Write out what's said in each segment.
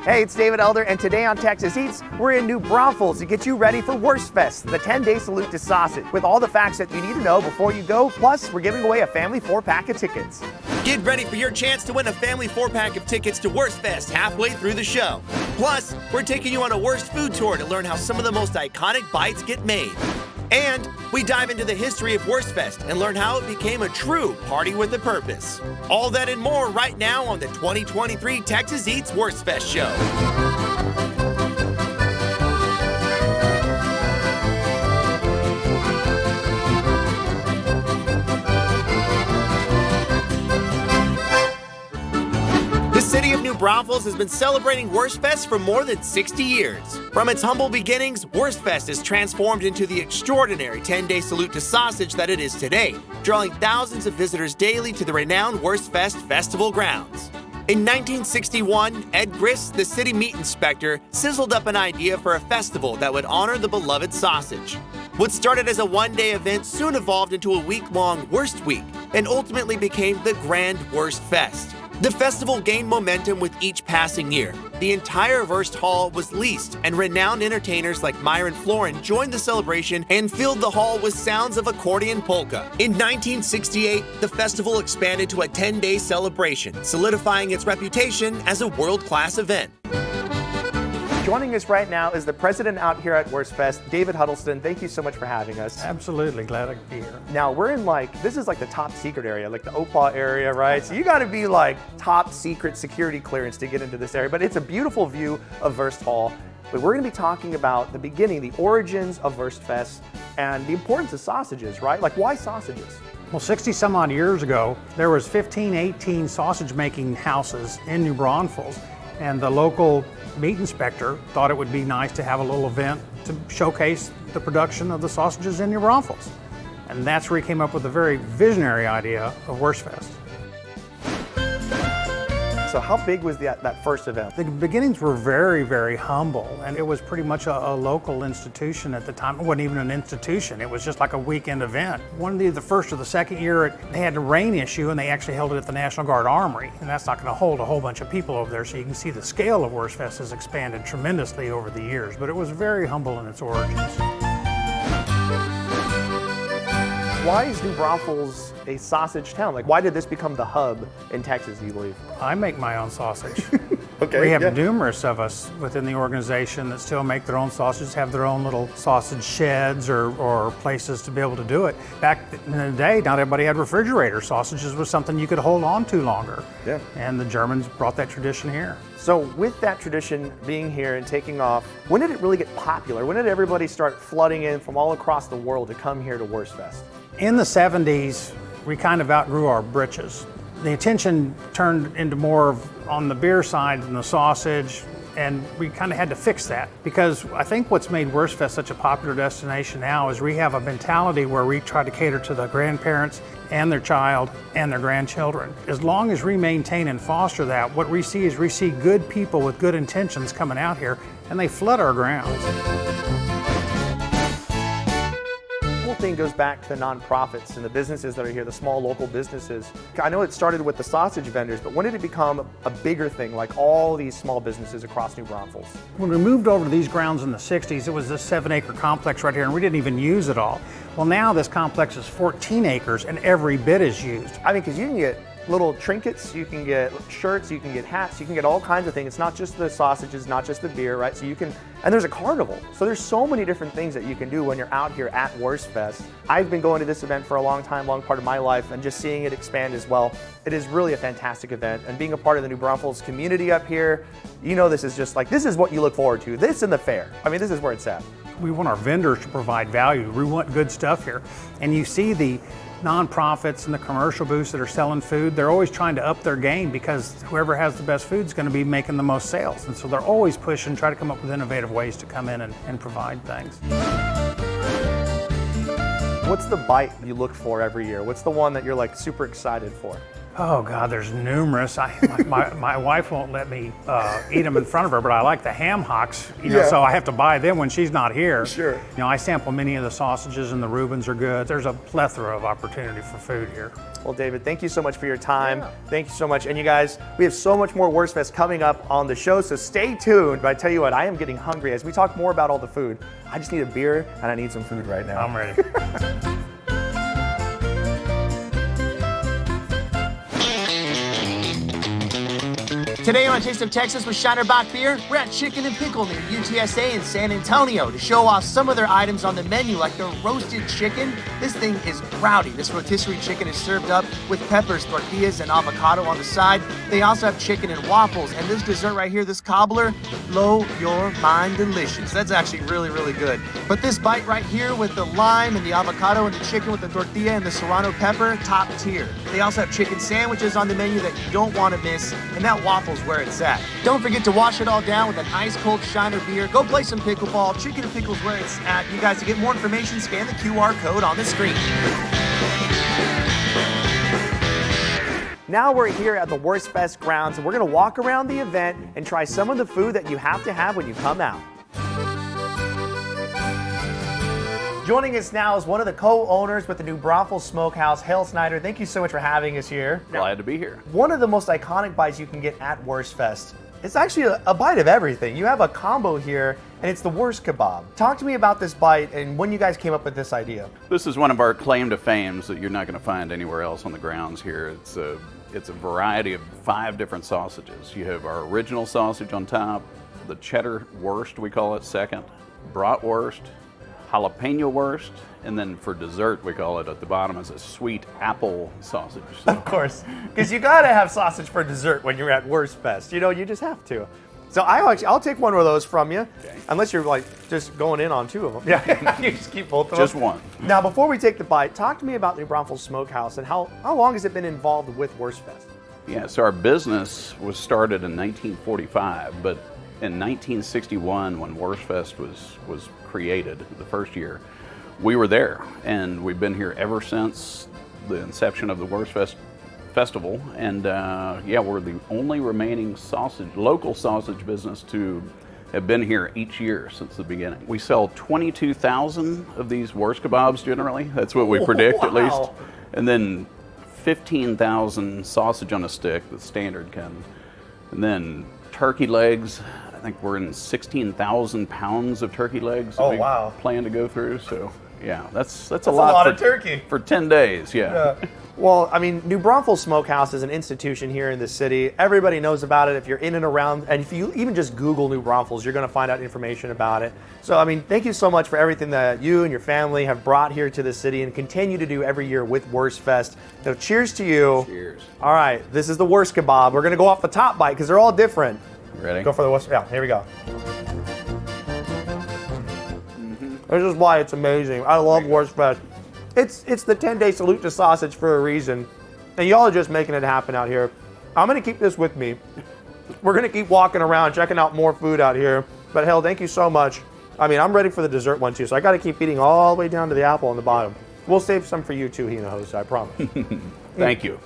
Hey, it's David Elder, and today on Texas Eats, we're in New Braunfels to get you ready for Wurstfest, the 10-day salute to sausage, with all the facts that you need to know before you go. Plus, we're giving away a family 4-pack of tickets. Get ready for your chance to win a family 4-pack of tickets to Wurstfest halfway through the show. Plus, we're taking you on a Wurst food tour to learn how some of the most iconic bites get made. And we dive into the history of Wurstfest and learn how it became a true party with a purpose. All that and more right now on the 2023 Texas Eats Wurstfest show. The city of New Braunfels has been celebrating Wurstfest for more than 60 years. From its humble beginnings, Wurstfest has transformed into the extraordinary 10-day salute to sausage that it is today, drawing thousands of visitors daily to the renowned Wurstfest festival grounds. In 1961, Ed Grist, the city meat inspector, sizzled up an idea for a festival that would honor the beloved sausage. What started as a one-day event soon evolved into a week-long Wurst Week and ultimately became the Grand Wurstfest. The festival gained momentum with each passing year. The entire Wurst Hall was leased, and renowned entertainers like Myron Florin joined the celebration and filled the hall with sounds of accordion polka. In 1968, the festival expanded to a 10-day celebration, solidifying its reputation as a world-class event. Joining us right now is the president out here at Wurstfest, David Huddleston. Thank you so much for having us. Absolutely, glad I could be here. Now, we're in this is like the top secret area, like the Opa area, right? So you gotta be like top secret security clearance to get into this area, but it's a beautiful view of Wurst Hall. But we're gonna be talking about the beginning, the origins of Wurstfest, and the importance of sausages, right? Like, why sausages? Well, 60 some odd years ago, there was 15, 18 sausage making houses in New Braunfels, and the local meat inspector thought it would be nice to have a little event to showcase the production of the sausages in New Braunfels. And that's where he came up with a very visionary idea of Wurstfest. So how big was that first event? The beginnings were very, very humble, and it was pretty much a local institution at the time. It wasn't even an institution, it was just like a weekend event. One of the first or the second year, they had a rain issue, and they actually held it at the National Guard Armory, and that's not going to hold a whole bunch of people over there, so you can see the scale of Wurstfest has expanded tremendously over the years, but it was very humble in its origins. Why is New Braunfels a sausage town? Like, why did this become the hub in Texas, do you believe? I make my own sausage. Okay, we have numerous of us within the organization that still make their own sausages, have their own little sausage sheds or places to be able to do it. Back in the day, not everybody had refrigerators. Sausages was something you could hold on to longer. Yeah. And the Germans brought that tradition here. So with that tradition being here and taking off, when did it really get popular? When did everybody start flooding in from all across the world to come here to Wurstfest? In the 70s, we kind of outgrew our britches. The attention turned into more of on the beer side than the sausage, and we kind of had to fix that, because I think what's made Wurstfest such a popular destination now is we have a mentality where we try to cater to the grandparents and their child and their grandchildren. As long as we maintain and foster that, what we see is we see good people with good intentions coming out here, and they flood our grounds. The whole thing goes back to the nonprofits and the businesses that are here, the small local businesses. I know it started with the sausage vendors, but when did it become a bigger thing, like all these small businesses across New Braunfels? When we moved over to these grounds in the 60s, it was this 7-acre complex right here, and we didn't even use it all. Well, now this complex is 14 acres, and every bit is used. I mean, because you can get little trinkets, you can get shirts, you can get hats, you can get all kinds of things. It's not just the sausages, not just the beer, right? So you can, and there's a carnival. So there's so many different things that you can do when you're out here at Wurstfest. I've been going to this event for a long time, long part of my life, and just seeing it expand as well. It is really a fantastic event, and being a part of the New Braunfels community up here, you know, this is just like, this is what you look forward to. This and the fair. I mean, this is where it's at. We want our vendors to provide value. We want good stuff here. And you see the nonprofits and the commercial booths that are selling food, they're always trying to up their game, because whoever has the best food is going to be making the most sales. And so they're always pushing, try to come up with innovative ways to come in and provide things. What's the bite you look for every year? What's the one that you're like super excited for? Oh God, there's numerous. My wife won't let me eat them in front of her, but I like the ham hocks, Yeah. so I have to buy them when she's not here. Sure. I sample many of the sausages, and the Rubens are good. There's a plethora of opportunity for food here. Well, David, thank you so much for your time. Thank you so much. And you guys, we have so much more Wurstfest coming up on the show, so stay tuned. But I tell you what, I am getting hungry. As we talk more about all the food, I just need a beer and I need some food right now. I'm ready. Today on Taste of Texas with Shiner Bach Beer, we're at Chicken and Pickle near UTSA in San Antonio to show off some of their items on the menu, like their roasted chicken. This thing is rowdy. This rotisserie chicken is served up with peppers, tortillas, and avocado on the side. They also have chicken and waffles, and this dessert right here, this cobbler, blow your mind delicious. That's actually really, really good. But this bite right here with the lime and the avocado and the chicken with the tortilla and the serrano pepper, top tier. They also have chicken sandwiches on the menu that you don't want to miss, and that waffle's where it's at. Don't forget to wash it all down with an ice cold Shiner beer. Go play some pickleball. Chicken and Pickle's where it's at. You guys, to get more information, scan the QR code on the screen. Now we're here at the Wurstfest grounds, and we're gonna walk around the event and try some of the food that you have to have when you come out. Joining us now is one of the co-owners with the New Braunfels Smokehouse, Hale Snyder. Thank you so much for having us here. Glad to be here. One of the most iconic bites you can get at Wurstfest. It's actually a bite of everything. You have a combo here, and it's the Wurst Kebab. Talk to me about this bite and when you guys came up with this idea. This is one of our claim to fames that you're not going to find anywhere else on the grounds here. It's a variety of 5 different sausages. You have our original sausage on top, the cheddar wurst, we call it second, bratwurst, jalapeno wurst, and then for dessert we call it at the bottom is a sweet apple sausage. So, Of course, because you gotta have sausage for dessert when you're at Wurstfest. You just have to. So I'll take one of those from you, Okay. unless you're like just going in on 2 of them. Yeah, you just keep both of them. just one. Now, before we take the bite, talk to me about New Braunfels Smokehouse and how long has it been involved with Wurstfest? Yeah, so our business was started in 1945, but in 1961 when Wurstfest was created, the first year, we were there, and we've been here ever since the inception of the Wurstfest festival, and we're the only remaining local sausage business to have been here each year since the beginning. We sell 22,000 of these Wurst kebabs generally. That's what we predict at least. Wow. And then 15,000 sausage on a stick, the standard kind. And then turkey legs. I think we're in 16,000 pounds of turkey legs that Oh, we wow. plan to go through. So yeah, that's a a lot lot of turkey. for 10 days. Yeah. Well, I mean, New Braunfels Smokehouse is an institution here in the city. Everybody knows about it if you're in and around, and if you even just Google New Braunfels, you're going to find out information about it. So, I mean, thank you so much for everything that you and your family have brought here to the city and continue to do every year with Wurstfest. So, cheers to you. Cheers. All right, this is the Wurst Kebab. We're going to go off the top bite because they're all different. Ready? Go for the Wurst. Yeah, here we go. This is why it's amazing. I love Wurstfest. It's the 10-day salute to sausage for a reason. And y'all are just making it happen out here. I'm going to keep this with me. We're going to keep walking around, checking out more food out here. But hell, thank you so much. I mean, I'm ready for the dessert one too, so I got to keep eating all the way down to the apple on the bottom. We'll save some for you too, Hina host, I promise. Thank you.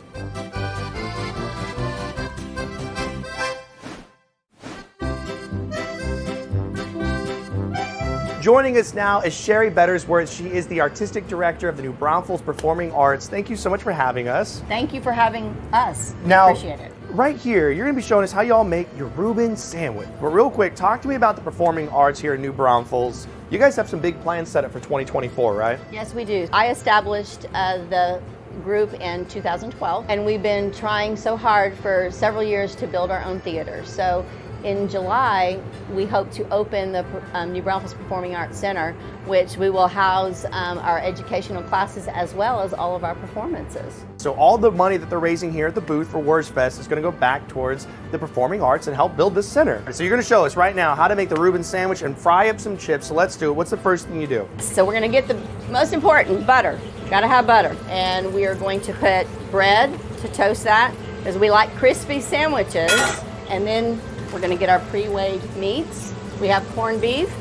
Joining us now is Sherry Bettersworth. She is the artistic director of the New Braunfels Performing Arts. Thank you so much for having us. Thank you for having us. Now, Appreciate it. right here, you're going to be showing us how y'all make your Ruben sandwich. But real quick, talk to me about the performing arts here in New Braunfels. You guys have some big plans set up for 2024, right? Yes, we do. I established the group in 2012, and we've been trying so hard for several years to build our own theater. So in July, we hope to open the New Braunfels Performing Arts Center, which we will house our educational classes as well as all of our performances. So all the money that they're raising here at the booth for Wurstfest is going to go back towards the performing arts and help build this center. So you're going to show us right now how to make the Reuben sandwich and fry up some chips. So let's do it. What's the first thing you do? So we're going to get the most important, butter. Got to have butter. And we are going to put bread to toast that, because we like crispy sandwiches. And then we're going to get our pre-weighed meats. We have corned beef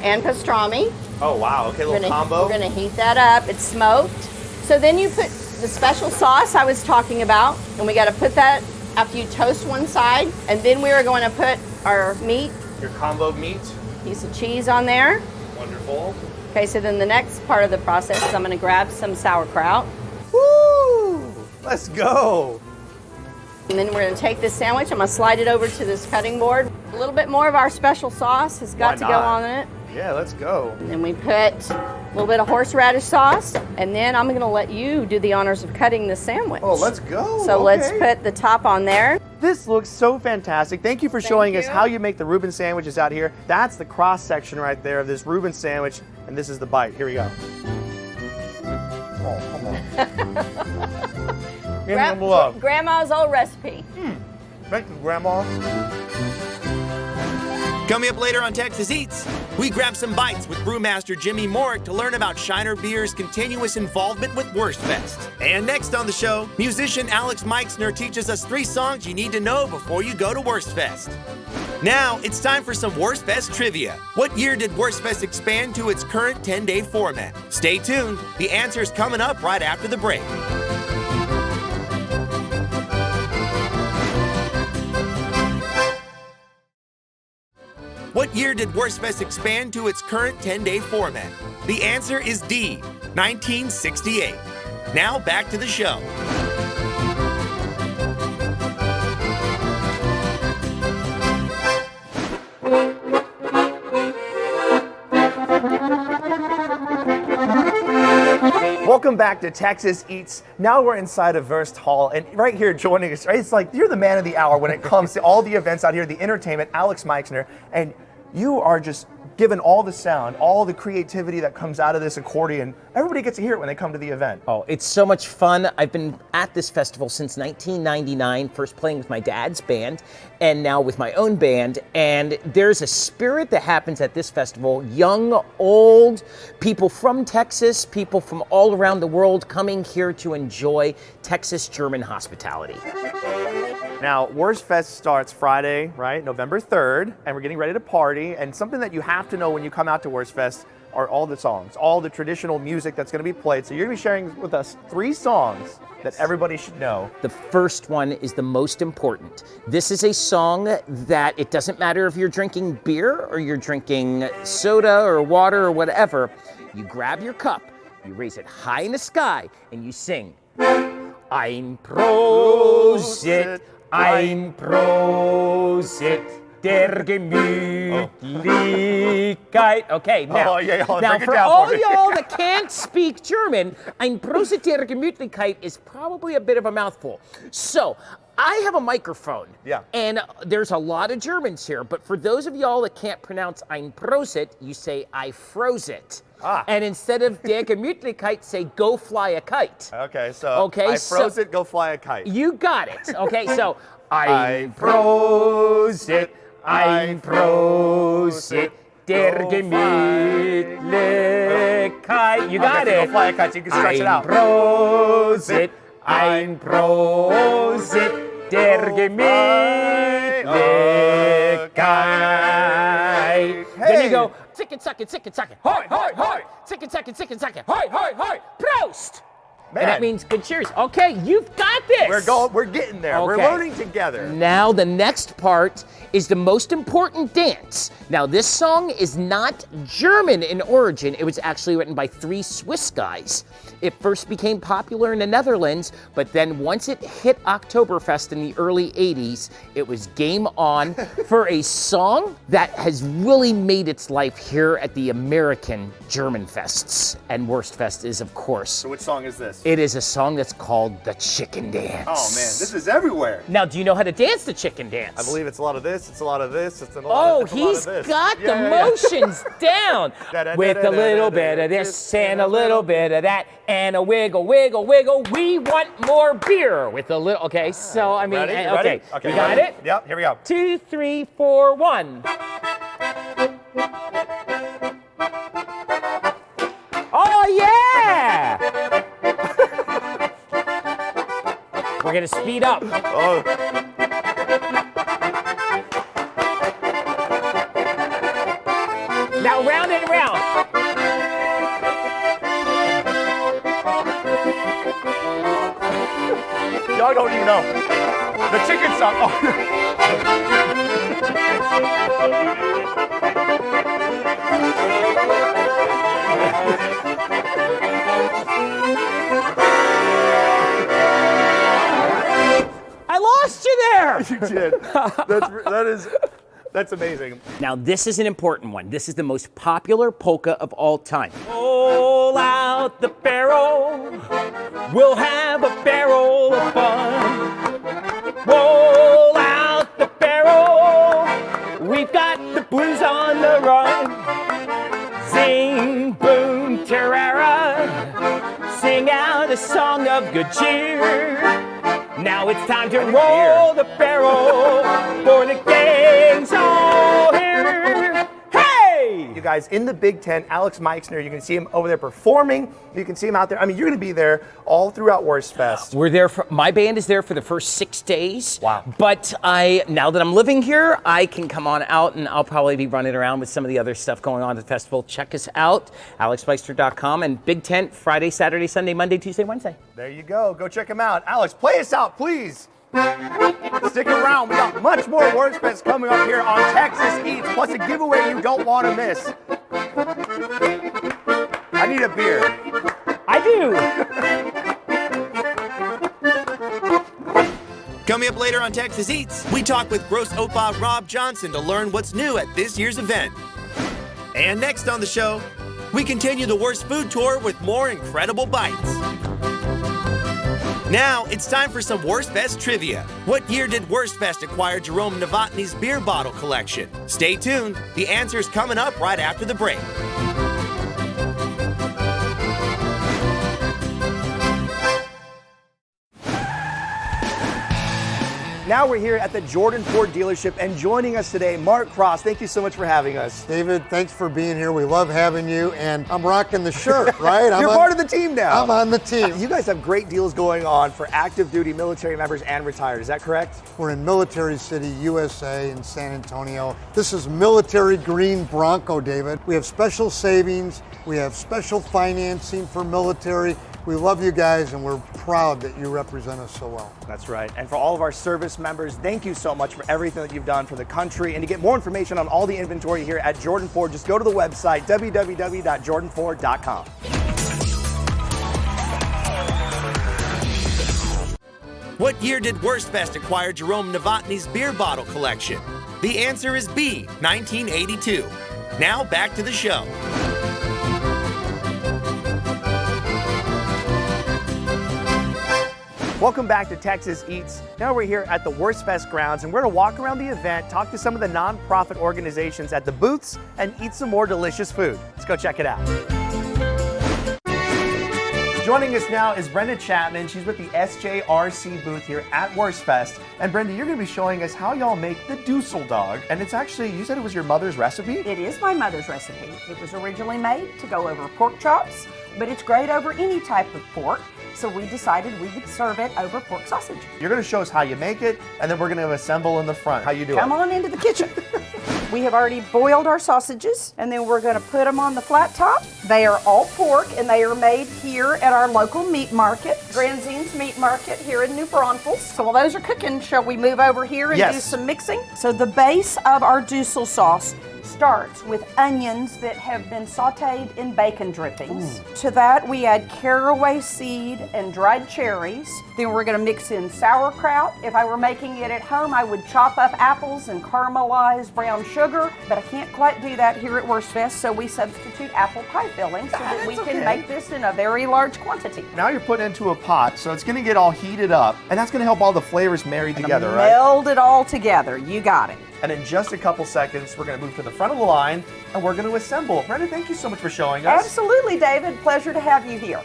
and pastrami. Oh, wow. Okay, a little combo. We're going to heat that up. It's smoked. So then you put the special sauce I was talking about, and we got to put that after you toast one side, and then we are going to put our meat, Your combo meat. piece of cheese on there. Wonderful. Okay, so then the next part of the process is I'm going to grab some sauerkraut, Woo! Let's go. and then we're going to take this sandwich. I'm going to slide it over to this cutting board. A little bit more of our special sauce has got to go not? on it. Yeah, let's go. And then we put a little bit of horseradish sauce, and then I'm going to let you do the honors of cutting the sandwich. Oh, let's go. So let's Okay. put the top on there. This looks so fantastic. Thank you for showing us you. how you make the Reuben sandwiches out here. That's the cross section right there of this Reuben sandwich, and this is the bite. Here we go. Oh, come on. Give me love. Grandma's old recipe. Thank you, Grandma. Coming up later on Texas Eats, we grab some bites with brewmaster Jimmy Morick to learn about Shiner Beer's continuous involvement with Wurstfest. And next on the show, musician Alex Meixner teaches us 3 songs you need to know before you go to Wurstfest. Now, it's time for some Wurstfest trivia. What year did Wurstfest expand to its current 10-day format? Stay tuned. The answer's coming up right after the break. What year did Wurstfest expand to its current 10-day format? The answer is D, 1968. Now back to the show. Welcome back to Texas Eats. Now we're inside of Wurst Hall, and right here joining us, it's like you're the man of the hour when it comes to all the events out here, the entertainment, Alex Meixner, and you are just given all the sound, all the creativity that comes out of this accordion. Everybody gets to hear it when they come to the event. Oh, it's so much fun. I've been at this festival since 1999, first playing with my dad's band and now with my own band. And there's a spirit that happens at this festival. Young, old, people from Texas, people from all around the world coming here to enjoy Texas German hospitality. Now, Wurstfest starts Friday, right, November 3rd, and we're getting ready to party. And something that you have to know when you come out to Wurstfest are all the songs, all the traditional music that's going to be played. So you're going to be sharing with us 3 songs that everybody should know. The first one is the most important. This is a song that it doesn't matter if you're drinking beer or you're drinking soda or water or whatever. You grab your cup, you raise it high in the sky, and you sing, Ein Prosit, ein Prosit der Gemütlichkeit. Okay, now, Oh, yeah, now break it for down all for me. y'all that can't speak German, ein Prosit der Gemütlichkeit is probably a bit of a mouthful. So, I have a microphone, Yeah. and there's a lot of Germans here, but for those of y'all that can't pronounce ein Prosit, you say I froze it. Ah. And instead of der Gemütlichkeit, say go fly a kite. Okay, so Okay, I froze it, go fly a kite. You got it. Okay, so I froze it, ein Prosit der Gemütlichkeit. You got Okay, so it. go fly a kite, so you can stretch it out. Ein Prosit, ein Prosit der Gemütlichkeit. Then you go, sick it, suck it, hoi, hoi, hoi. Sick it, suck it, hoi, hoi, hoi. Prost! Man. And that means good cheers. Okay, you've got this. We're getting there. We're Okay. learning together. Now the next part is the most important dance. Now this song is not German in origin. It was actually written by 3 Swiss guys. It first became popular in the Netherlands, but then once it hit Oktoberfest in the early 80s, it was game on for a song that has really made its life here at the American German Fests. And Wurstfest is, of course, So which song is this? it is a song that's called the Chicken Dance. Oh man, this is everywhere. Now, do you know how to dance the chicken dance? I believe it's a lot of this, it's a lot of this, it's a lot Oh, of, it's a lot he's of this. got Yeah, the yeah, yeah. motions down. With a little bit of this and a little bit of that and a wiggle, wiggle, wiggle. We want more beer with a little. Okay, so I mean, Ready? You okay, ready? you got ready? it? Yep, here we go. 2, 3, 4, 1. Oh yeah! We're gonna speed up. Oh. Now round and round. I don't even know. The chicken song. Oh. I lost you there. You did. That's amazing. Now, this is an important one. This is the most popular polka of all time. Roll out the barrel. We'll have a barrel of fun. Roll out the barrel. We've got the blues on the run. Zing, boom, tarara. Sing out a song of good cheer. Now it's time to roll the barrel for the gang's all here. Hey! You guys, in the big tent, Alex Meixner, you can see him over there performing. You can see him out there. I mean, you're going to be there all throughout Wurstfest. We're there for, my band is there for the first 6 days. Wow. But now that I'm living here, I can come on out and I'll probably be running around with some of the other stuff going on at the festival. Check us out, alexmeister.com, and Big Tent, Friday, Saturday, Sunday, Monday, Tuesday, Wednesday. There you go. Go check him out. Alex, play us out, please. Stick around. We got much more Wurstfest coming up here on Texas Eats, plus a giveaway you don't want to miss. I need a beer. I do. Coming up later on Texas Eats, we talk with Gross Opa Rob Johnson to learn what's new at this year's event. And next on the show, we continue the Wurst food tour with more incredible bites. Now, it's time for some Wurstfest trivia. What year did Wurstfest acquire Jerome Novotny's beer bottle collection? Stay tuned. The answer's coming up right after the break. Now we're here at the Jordan Ford dealership, and joining us today, Mark Cross. Thank you so much for having us. David, thanks for being here. We love having you, and I'm rocking the shirt, right? You're part of the team now. I'm on the team. You guys have great deals going on for active duty military members and retired. Is that correct? We're in Military City, USA in San Antonio. This is Military Green Bronco, David. We have special savings. We have special financing for military. We love you guys, and we're proud that you represent us so well. That's right. And for all of our service members, thank you so much for everything that you've done for the country. And to get more information on all the inventory here at Jordan Ford, just go to the website, www.jordanford.com. What year did Wurstfest acquire Jerome Novotny's beer bottle collection? The answer is B, 1982. Now back to the show. Welcome back to Texas Eats. Now we're here at the Wurstfest grounds, and we're going to walk around the event, talk to some of the nonprofit organizations at the booths, and eat some more delicious food. Let's go check it out. Joining us now is Brenda Chapman. She's with the SJRC booth here at Wurstfest. And Brenda, you're going to be showing us how y'all make the Dussel dog. And it's actually, you said it was your mother's recipe? It is my mother's recipe. It was originally made to go over pork chops, but it's great over any type of pork. So we decided we would serve it over pork sausage. You're going to show us how you make it, and then we're going to assemble in the front. How you do it? Come on into the kitchen. We have already boiled our sausages, and then we're going to put them on the flat top. They are all pork, and they are made here at our local meat market, Granzine's Meat Market here in New Braunfels. So while those are cooking, shall we move over here and do some mixing? So the base of our Dussel sauce starts with onions that have been sauteed in bacon drippings. To that we add caraway seed and dried cherries. Then we're going to mix in sauerkraut. If I were making it at home, I would chop up apples and caramelize brown sugar, but I can't quite do that here at Wurstfest, so we substitute apple pie filling so that we can make this in a very large quantity. Now you're putting it into a pot, so it's going to get all heated up, and that's going to help all the flavors marry together, right? Meld it all together. You got it. And in just a couple seconds, we're going to move to the front of the line, and we're going to assemble. Brenda, thank you so much for showing us. Absolutely, David. Pleasure to have you here.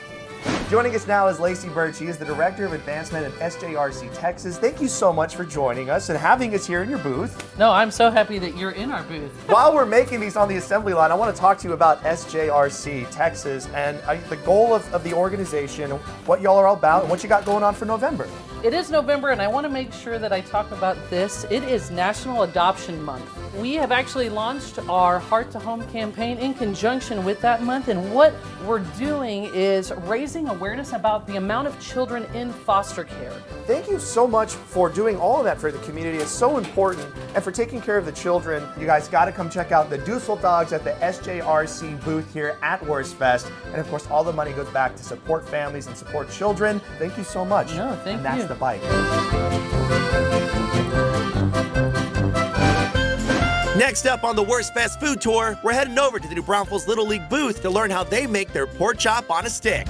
Joining us now is Lacey Bird. She is the Director of Advancement at SJRC Texas. Thank you so much for joining us and having us here in your booth. No, I'm so happy that you're in our booth. While we're making these on the assembly line, I want to talk to you about SJRC Texas and the goal of the organization, what y'all are all about, and what you got going on for November. It is November, and I want to make sure that I talk about this. It is National Adoption Month. we have actually launched our Heart to Home campaign in conjunction with that month. And what we're doing is raising awareness about the amount of children in foster care. Thank you so much for doing all of that for the community. It's so important. And for taking care of the children. You guys got to come check out the Dussel dogs at the SJRC booth here at Wurstfest. And of course, all the money goes back to support families and support children. Thank you so much. No, thank and that's you. the bike. Next up on the Wurstfest food tour, we're heading over to the New Braunfels Little League booth to learn how they make their pork chop on a stick.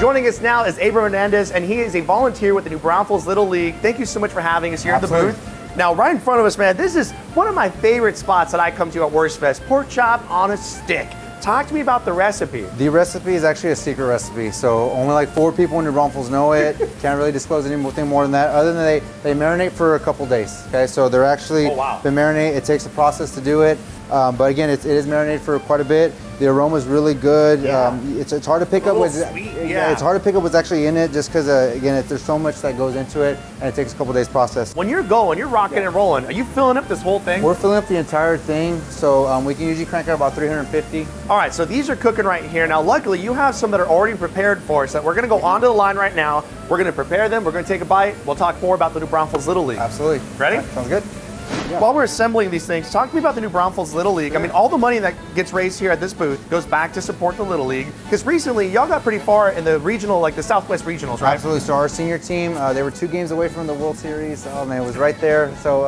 Joining us now is Abram Hernandez, and he is a volunteer with the New Braunfels Little League. Thank you so much for having us here at the booth. Now, right in front of us, man, this is one of my favorite spots that I come to at Wurstfest, pork chop on a stick. Talk to me about the recipe. The recipe is actually a secret recipe, so only like 4 people in New Braunfels know it. Can't really disclose anything more than that, other than they marinate for a couple days. Okay, so they're actually been marinate. It takes a process to do it, but again, it is marinated for quite a bit. The aroma is really good. Yeah. It's hard to pick up what's it's hard to pick up what's actually in it, just because again, there's so much that goes into it, and it takes a couple days process. When you're rocking and rolling, are you filling up this whole thing? We're filling up the entire thing, so we can usually crank out about 350. All right, so these are cooking right here. Now, luckily, you have some that are already prepared for us that we're going to go onto the line right now. We're going to prepare them. We're going to take a bite. We'll talk more about the New Braunfels Little League. Absolutely. Ready? Right, sounds good. Yeah. While we're assembling these things, talk to me about the New Braunfels Little League. I mean, all the money that gets raised here at this booth goes back to support the Little League. Because recently, y'all got pretty far in the regional, like the Southwest regionals, right? Absolutely. So our senior team, they were 2 games away from the World Series. Oh man, it was right there. So,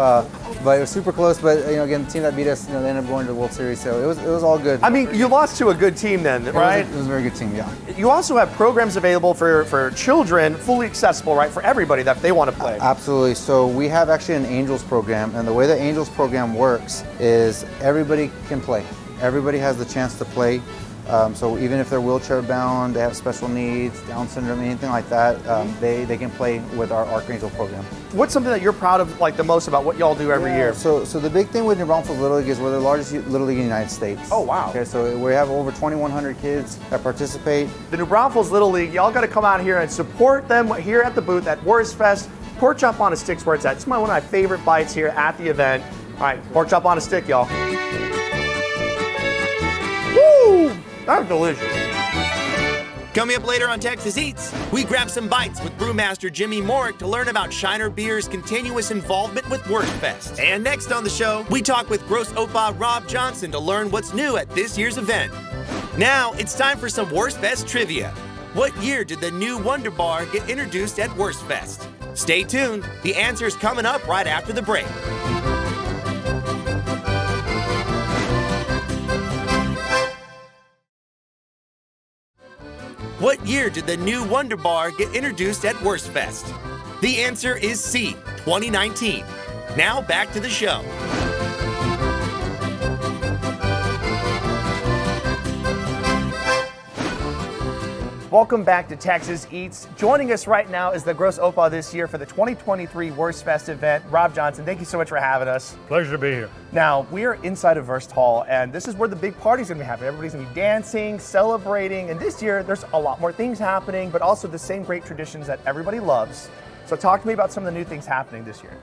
but it was super close. But again, the team that beat us, they ended up going to the World Series. So it was all good. I mean, you lost to a good team then, right? It was a very good team, yeah. You also have programs available for children, fully accessible, right, for everybody that they want to play. Absolutely. So we have actually an Angels program, and the way the Angels program works is everybody can play. Everybody has the chance to play. So even if they're wheelchair bound, they have special needs, Down syndrome, anything like that, they can play with our Archangel program. What's something that you're proud of, like the most about what y'all do every year? So the big thing with New Braunfels Little League is we're the largest Little League in the United States. Oh wow! Okay, so we have over 2,100 kids that participate. The New Braunfels Little League, y'all got to come out here and support them here at the booth at Wurstfest. Pork chop on a stick's where it's at. It's one of my favorite bites here at the event. All right, pork chop on a stick, y'all. Woo! That's delicious. Coming up later on Texas Eats, we grab some bites with brewmaster Jimmy Morick to learn about Shiner Beer's continuous involvement with Wurstfest. And next on the show, we talk with Gross Opa Rob Johnson to learn what's new at this year's event. Now, it's time for some Wurstfest trivia. What year did the new Wonder Bar get introduced at Wurstfest? Stay tuned. The answer's coming up right after the break. What year did the new Wonder Bar get introduced at Wurstfest? The answer is C, 2019. Now back to the show. Welcome back to Texas Eats. Joining us right now is the Gross Opa this year for the 2023 Wurstfest event. Rob Johnson, thank you so much for having us. Pleasure to be here. Now, we are inside of Wurst Hall, and this is where the big party's gonna be happening. Everybody's gonna be dancing, celebrating, and this year there's a lot more things happening, but also the same great traditions that everybody loves. So talk to me about some of the new things happening this year.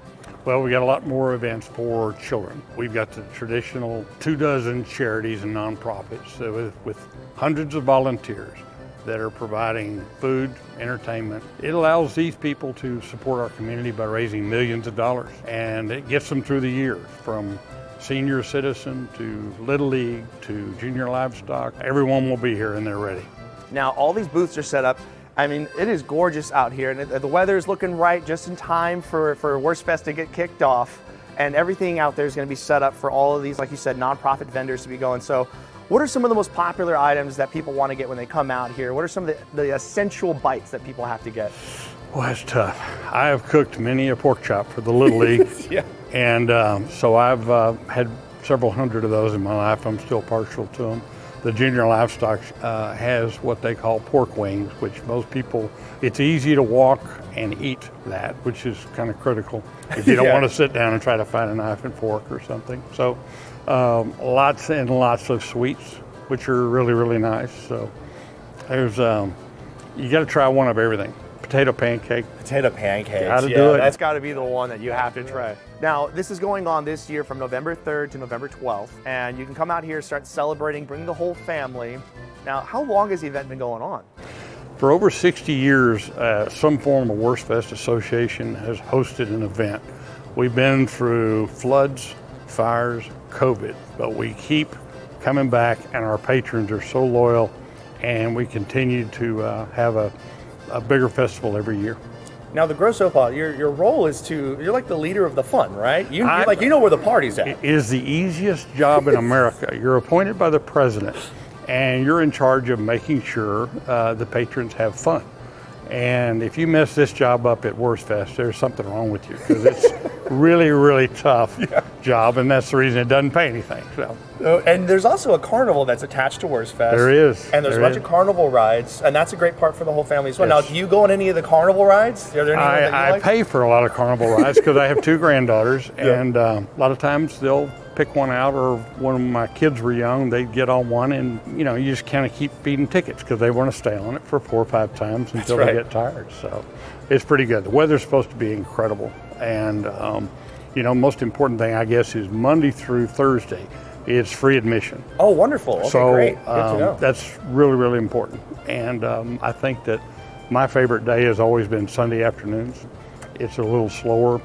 Well, we got a lot more events for children. We've got the traditional 24 charities and nonprofits with hundreds of volunteers that are providing food, entertainment. It allows these people to support our community by raising millions of dollars, and it gets them through the years, from senior citizen to Little League to junior livestock. Everyone will be here and they're ready. Now, all these booths are set up. I mean, it is gorgeous out here, and the weather is looking right just in time for Wurstfest to get kicked off, and everything out there is gonna be set up for all of these, like you said, nonprofit vendors to be going. So what are some of the most popular items that people want to get when they come out here? What are some of the essential bites that people have to get? Well, that's tough. I have cooked many a pork chop for the Little League. Yeah. And so I've had several hundred of those in my life. I'm still partial to them. The junior livestock has what they call pork wings, which most people, it's easy to walk and eat that, which is kind of critical if you don't want to sit down and try to find a knife and fork or something. So lots and lots of sweets, which are really, really nice. So there's, you got to try one of everything. potato pancake. Potato pancakes. Gotta do it. That's got to be the one that you have to try. Now, this is going on this year from November 3rd to November 12th, and you can come out here, start celebrating, bring the whole family. Now, how long has the event been going on? For over 60 years, some form of Wurstfest Association has hosted an event. We've been through floods, fires, COVID, but we keep coming back, and our patrons are so loyal, and we continue to have a bigger festival every year. Now, the Gross Opa, your role is you're like the leader of the fun, right? You know where the party's at. It is the easiest job in America. You're appointed by the president, and you're in charge of making sure the patrons have fun. And if you mess this job up at Wurstfest, there's something wrong with you, because it's really, really tough job, and that's the reason it doesn't pay anything. So. And there's also a carnival that's attached to Wurstfest. There is. And there's a bunch of carnival rides, and that's a great part for the whole family as well. Yes. Now, do you go on any of the carnival rides? Are there any that you I like? pay for a lot of carnival rides because I have 2 granddaughters, and a lot of times they'll pick one out, or when my kids were young, they'd get on one, and you just kind of keep feeding tickets because they want to stay on it for 4 or 5 times until they get tired. So it's pretty good. The weather's supposed to be incredible, and most important thing, I guess, is Monday through Thursday, it's free admission. Oh, wonderful. Okay, So great. Good to know. that's really, really important. And I think that my favorite day has always been Sunday afternoons. It's a little slower.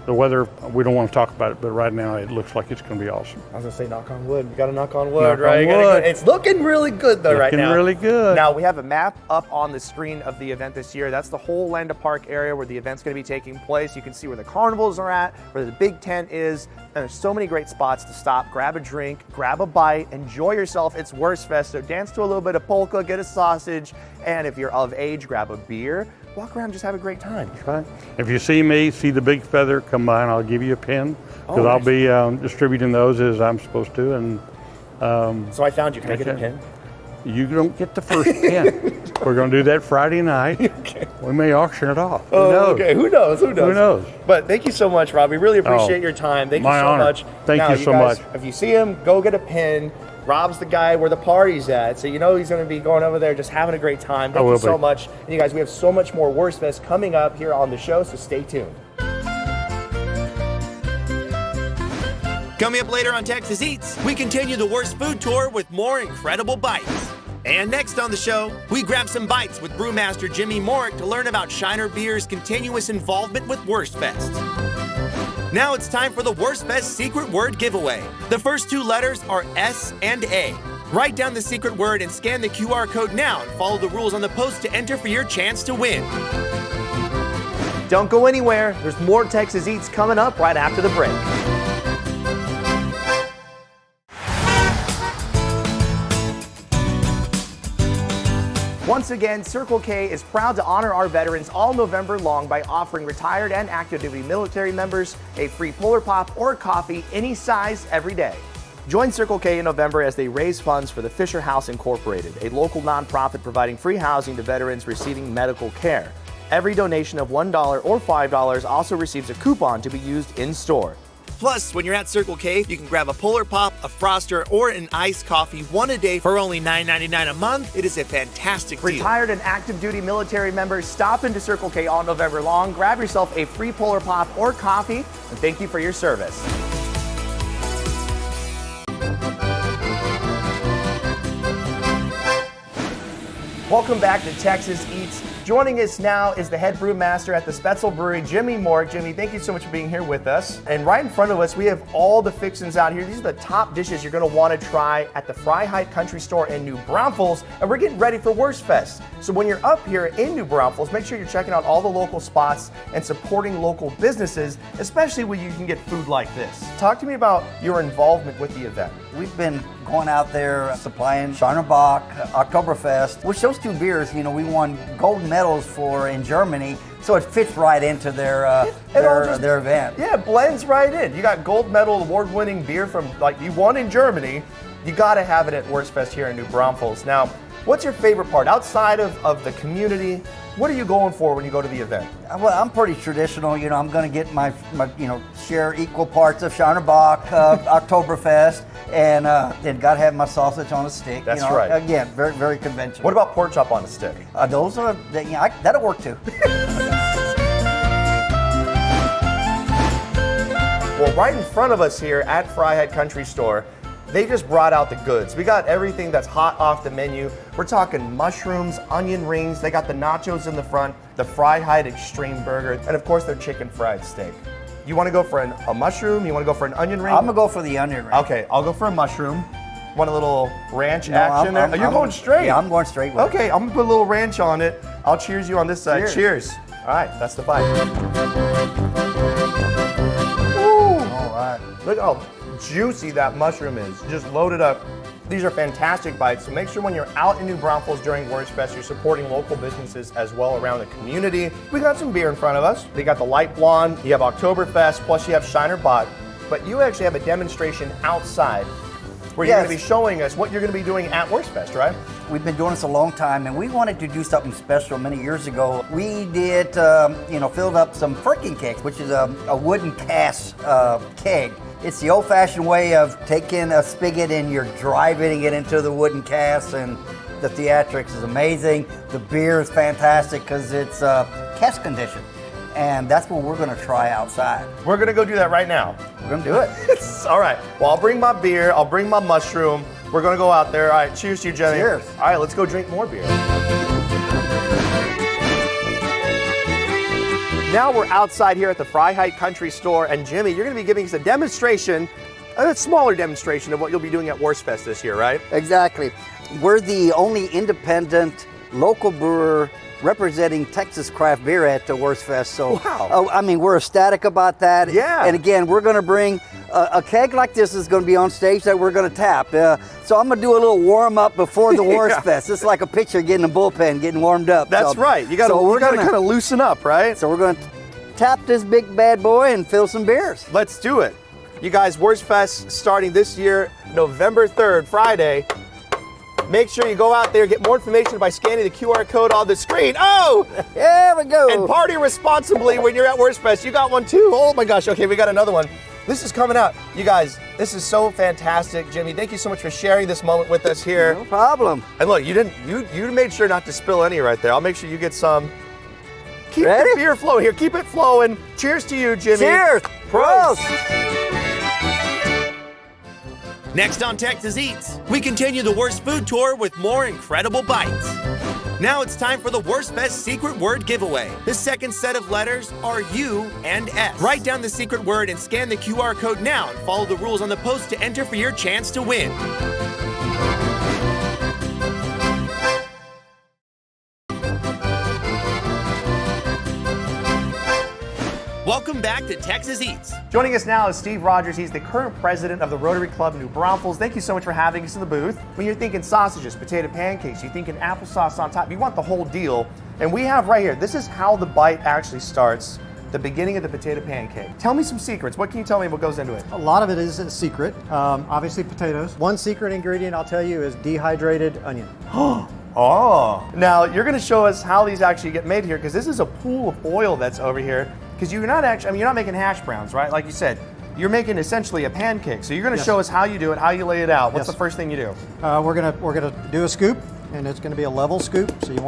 The weather, we don't want to talk about it, but right now it looks like it's going to be awesome. I was going to say knock on wood. You got to knock on wood, Knock right? on wood. It's looking really good, though, right now. Looking really good. Now, we have a map up on the screen of the event this year. That's the whole Landa Park area where the event's going to be taking place. You can see where the carnivals are at, where the big tent is. And there's so many great spots to stop, grab a drink, grab a bite, enjoy yourself. It's Wurstfest, so dance to a little bit of polka, get a sausage, and if you're of age, grab a beer. Walk around and just have a great time. Right. If you see me, see the big feather, come by and I'll give you a pin, because I'll be distributing those as I'm supposed to. And so I found you. Can I get a pin? You don't get the first pin. We're going to do that Friday night. Okay. We may auction it off. Who Oh, knows? okay. Who knows? Who knows? But thank you so much, Rob. We really appreciate your time. Thank you my so honor. much. Thank Now, you so guys, much. If you see him, go get a pin. Rob's the guy where the party's at, so you know he's going to be going over there just having a great time. Thank you so much. And you guys, we have so much more Wurstfest coming up here on the show, so stay tuned. Coming up later on Texas Eats, we continue the Wurst food tour with more incredible bites. And next on the show, we grab some bites with brewmaster Jimmy Morick to learn about Shiner Beer's continuous involvement with Wurstfest. Now it's time for the Wurstfest secret word giveaway. The first 2 letters are S and A. Write down the secret word and scan the QR code now and follow the rules on the post to enter for your chance to win. Don't go anywhere. There's more Texas Eats coming up right after the break. Once again, Circle K is proud to honor our veterans all November long by offering retired and active duty military members a free Polar Pop or coffee any size every day. Join Circle K in November as they raise funds for the Fisher House Incorporated, a local nonprofit providing free housing to veterans receiving medical care. Every donation of $1 or $5 also receives a coupon to be used in store. Plus, when you're at Circle K, you can grab a Polar Pop, a Froster, or an iced coffee, one a day for only $9.99 a month. It is a fantastic deal. Retired and active duty military members, stop into Circle K all November long, grab yourself a free Polar Pop or coffee, and thank you for your service. Welcome back to Texas Eats. Joining us now is the head brewmaster at the Spetzel Brewery, Jimmy Morick. Jimmy, thank you so much for being here with us. And right in front of us, we have all the fixings out here. These are the top dishes you're going to want to try at the Freiheit Country Store in New Braunfels. And we're getting ready for Wurstfest. So when you're up here in New Braunfels, make sure you're checking out all the local spots and supporting local businesses, especially when you can get food like this. Talk to me about your involvement with the event. We've been going out there supplying Shiner Bock, Oktoberfest, which those 2 beers, we won gold medals for in Germany, so it fits right into their event. Yeah, it blends right in. You got gold medal award-winning beer from you won in Germany. You got to have it at Wurstfest here in New Braunfels. Now, what's your favorite part outside of the community? What are you going for when you go to the event? Well, I'm pretty traditional. You know, I'm going to get my share equal parts of Shiner Bock, Oktoberfest, and then got to have my sausage on a stick. That's right. Again, very, very conventional. What about pork chop on a stick? Those are, that'll work too. Well, right in front of us here at Fryhead Country Store, they just brought out the goods. We got everything that's hot off the menu. We're talking mushrooms, onion rings. They got the nachos in the front, the Fryhead Extreme Burger, and of course their chicken fried steak. You want to go for a mushroom? You want to go for an onion ring? I'm gonna go for the onion ring. Okay, I'll go for a mushroom. Want a little ranch action there? You're going straight. Yeah, I'm going straight with Okay, I'm gonna put a little ranch on it. I'll cheers you on this side. Cheers. All right, that's the bite. All right. Look how juicy that mushroom is. Just loaded up. These are fantastic bites. So make sure when you're out in New Braunfels during Wurstfest, you're supporting local businesses as well around the community. We got some beer in front of us. They got the light blonde. You have Oktoberfest, plus you have Shiner Bock. But you actually have a demonstration outside where you're going to be showing us what you're going to be doing at Wurstfest, right? We've been doing this a long time, and we wanted to do something special many years ago. We did, filled up some firkin kegs, which is a wooden cast keg. It's the old-fashioned way of taking a spigot and you're driving it into the wooden cast, and the theatrics is amazing. The beer is fantastic because it's cask conditioned, and that's what we're going to try outside. We're going to go do that right now. We're going to do it. All right. Well, I'll bring my beer. I'll bring my mushroom. We're going to go out there. All right. Cheers to you, Jenny. Cheers. All right. Let's go drink more beer. Now we're outside here at the Fryhead Country Store, and Jimmy, you're going to be giving us a demonstration, a smaller demonstration of what you'll be doing at Wurstfest this year, right? Exactly. We're the only independent local brewer representing Texas craft beer at the Wurstfest. So, wow. We're ecstatic about that. Yeah. And again, we're going to bring a keg like this is going to be on stage that we're going to tap. So I'm going to do a little warm up before the Wurstfest. It's like a pitcher getting a bullpen, getting warmed up. That's right. You got to kind of loosen up, right? So we're going to tap this big bad boy and fill some beers. Let's do it. You guys, Wurstfest starting this year, November 3rd, Friday. Make sure you go out there, get more information by scanning the QR code on the screen. Oh! There we go. And party responsibly when you're at Wurstfest. You got one too? Oh my gosh, okay, we got another one. This is coming out. You guys, this is so fantastic. Jimmy, thank you so much for sharing this moment with us here. No problem. And look, you made sure not to spill any right there. I'll make sure you get some. Keep the beer flowing here. Keep it flowing. Cheers to you, Jimmy. Cheers. Prost. Next on Texas Eats, we continue the Worst Food Tour with more incredible bites. Now it's time for the Wurstfest secret word giveaway. The second set of letters are U and S. Write down the secret word and scan the QR code now and follow the rules on the post to enter for your chance to win. Welcome back to Texas Eats. Joining us now is Steve Rogers. He's the current president of the Rotary Club New Braunfels. Thank you so much for having us in the booth. When you're thinking sausages, potato pancakes, you're thinking applesauce on top, you want the whole deal. And we have right here, this is how the bite actually starts, the beginning of the potato pancake. Tell me some secrets. What can you tell me what goes into it? A lot of it is a secret. Obviously potatoes. One secret ingredient I'll tell you is dehydrated onion. Oh, now you're going to show us how these actually get made here, because this is a pool of oil that's over here. Because you're not actually, you're not making hash browns, right? Like you said, you're making essentially a pancake. So you're going to show us how you do it, how you lay it out. What's the first thing you do? We're gonna do a scoop, and it's going to be a level scoop. So you don't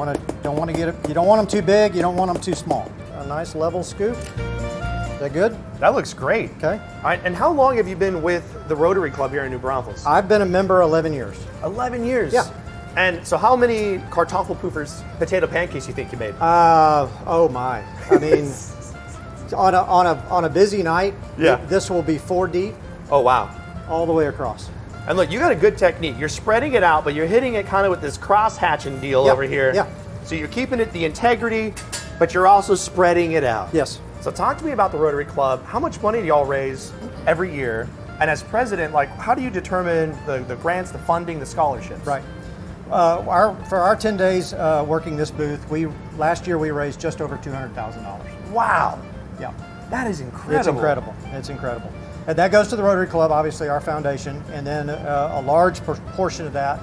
want to get it. You don't want them too big. You don't want them too small. A nice level scoop. Is that good? That looks great. Okay. All right. And how long have you been with the Rotary Club here in New Braunfels? I've been a member 11 years. 11 years. Yeah. And so how many Kartoffelpuffer's potato pancakes you think you made? Oh my. I mean. On a busy night, this will be 4 deep. Oh wow! All the way across. And look, you got a good technique. You're spreading it out, but you're hitting it kind of with this cross-hatching deal over here. Yeah. So you're keeping it the integrity, but you're also spreading it out. Yes. So talk to me about the Rotary Club. How much money do y'all raise every year? And as president, like, how do you determine the grants, the funding, the scholarships? Right. For our 10 days working this booth, last year we raised just over $200,000. Wow. Yeah. That is incredible. It's incredible. It's incredible. And that goes to the Rotary Club, obviously our foundation, and then a large portion of that,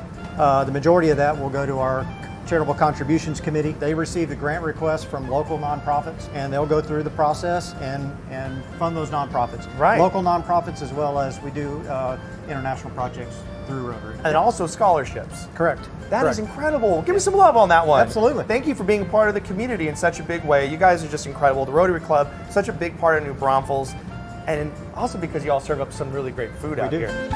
the majority of that will go to our Charitable Contributions Committee. They receive the grant requests from local nonprofits, and they'll go through the process and fund those nonprofits. Right. Local nonprofits, as well as we do international projects through Rotary. And also scholarships. Correct. That is Correct. incredible. Give me some love on that one. Absolutely. Thank you for being a part of the community in such a big way. You guys are just incredible. The Rotary Club, such a big part of New Braunfels, and also because you all serve up some really great food out do. here.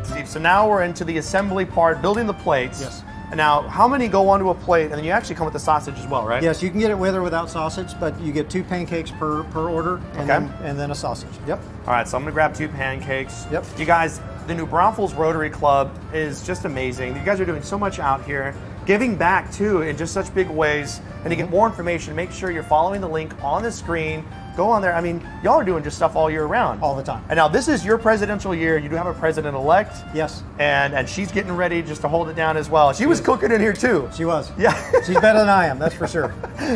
Steve, so now we're into the assembly part, building the plates. Yes. And now, how many go onto a plate? And then you actually come with the sausage as well, right? Yes, you can get it with or without sausage, but you get 2 pancakes per order, and, Okay. then a sausage. Yep. All right, so I'm gonna grab 2 pancakes. Yep. You guys, the New Braunfels Rotary Club is just amazing. You guys are doing so much out here, giving back too in just such big ways. And to get more information, make sure you're following the link on the screen. Go on there. I mean, y'all are doing just stuff all year round. All the time. And now this is your presidential year. You do have a president-elect. Yes. And she's getting ready just to hold it down as well. She was cooking in here too. She was. Yeah. She's better than I am, that's for sure.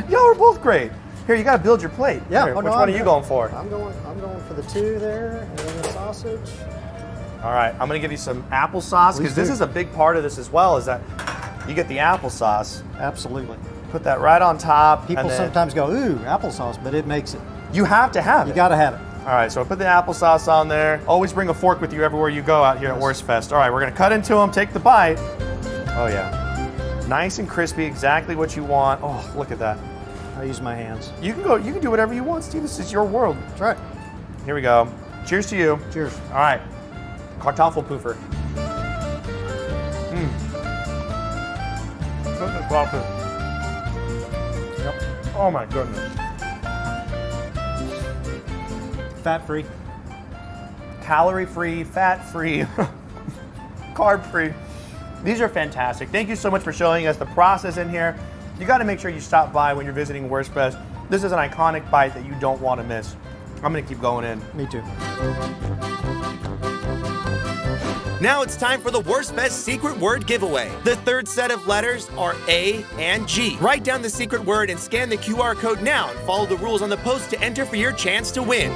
Y'all are both great. Here, you gotta build your plate. Yeah. Here, Oh, which no, one I'm are you good. going for? I'm going for the 2 there, and then the sausage. All right, I'm gonna give you some applesauce, because Please this do. is a big part of this as well, is that you get the applesauce, Absolutely. put that right on top. People and then sometimes go, ooh, applesauce, but it makes it. you have to have You it. got to have it. All right, so I put the applesauce on there. Always bring a fork with you everywhere you go out here at Yes. Wurstfest. All right, we're gonna cut into them, take the bite. Oh yeah, nice and crispy, exactly what you want. Oh, look at that. I use my hands. You can do whatever you want, Steve. This is your world. That's right. Here we go. Cheers to you. Cheers. All right, Kartoffelpuffer. Yep. Oh my goodness. Fat-free. Calorie-free, fat-free, carb-free. These are fantastic. Thank you so much for showing us the process in here. You got to make sure you stop by when you're visiting Wurstfest. This is an iconic bite that you don't want to miss. I'm going to keep going in. Me too. Now it's time for the Wurstfest secret word giveaway. The third set of letters are A and G. Write down the secret word and scan the QR code now and follow the rules on the post to enter for your chance to win.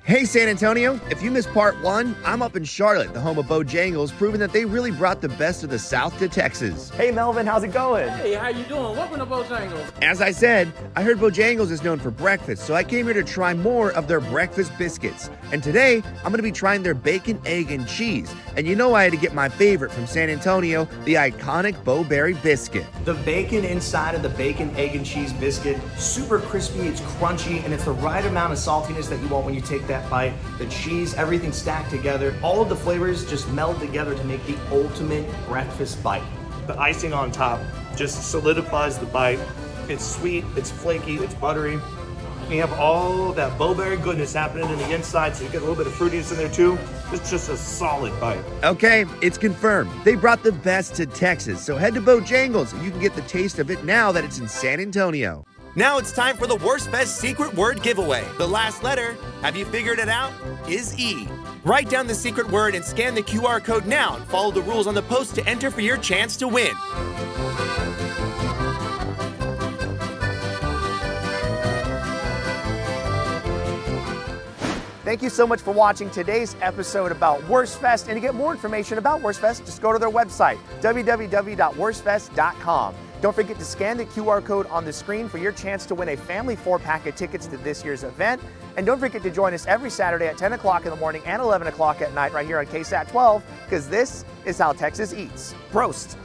Hey San Antonio, if you missed part 1, I'm up in Charlotte, the home of Bojangles, proving that they really brought the best of the South to Texas. Hey Melvin, how's it going? Hey, how you doing? Welcome to Bojangles. As I said, I heard Bojangles is known for breakfast, so I came here to try more of their breakfast biscuits. And today, I'm going to be trying their bacon, egg, and cheese. And you know I had to get my favorite from San Antonio, the iconic Bowberry biscuit. The bacon inside of the bacon, egg, and cheese biscuit, super crispy, it's crunchy, and it's the right amount of saltiness that you want when you take that bite. The cheese, everything stacked together. All of the flavors just meld together to make the ultimate breakfast bite. The icing on top just solidifies the bite. It's sweet, it's flaky, it's buttery. You have all of that Bowberry goodness happening in the inside, so you get a little bit of fruitiness in there too. It's just a solid bite. Okay, it's confirmed. They brought the best to Texas, so head to Bojangles and you can get the taste of it now that it's in San Antonio. Now it's time for the Wurstfest secret word giveaway. The last letter, have you figured it out, is E. Write down the secret word and scan the QR code now and follow the rules on the post to enter for your chance to win. Thank you so much for watching today's episode about Wurstfest. And to get more information about Wurstfest, just go to their website, www.wurstfest.com. Don't forget to scan the QR code on the screen for your chance to win a family 4-pack of tickets to this year's event. And don't forget to join us every Saturday at 10 o'clock in the morning and 11 o'clock at night right here on KSAT 12, because this is how Texas eats. Prost.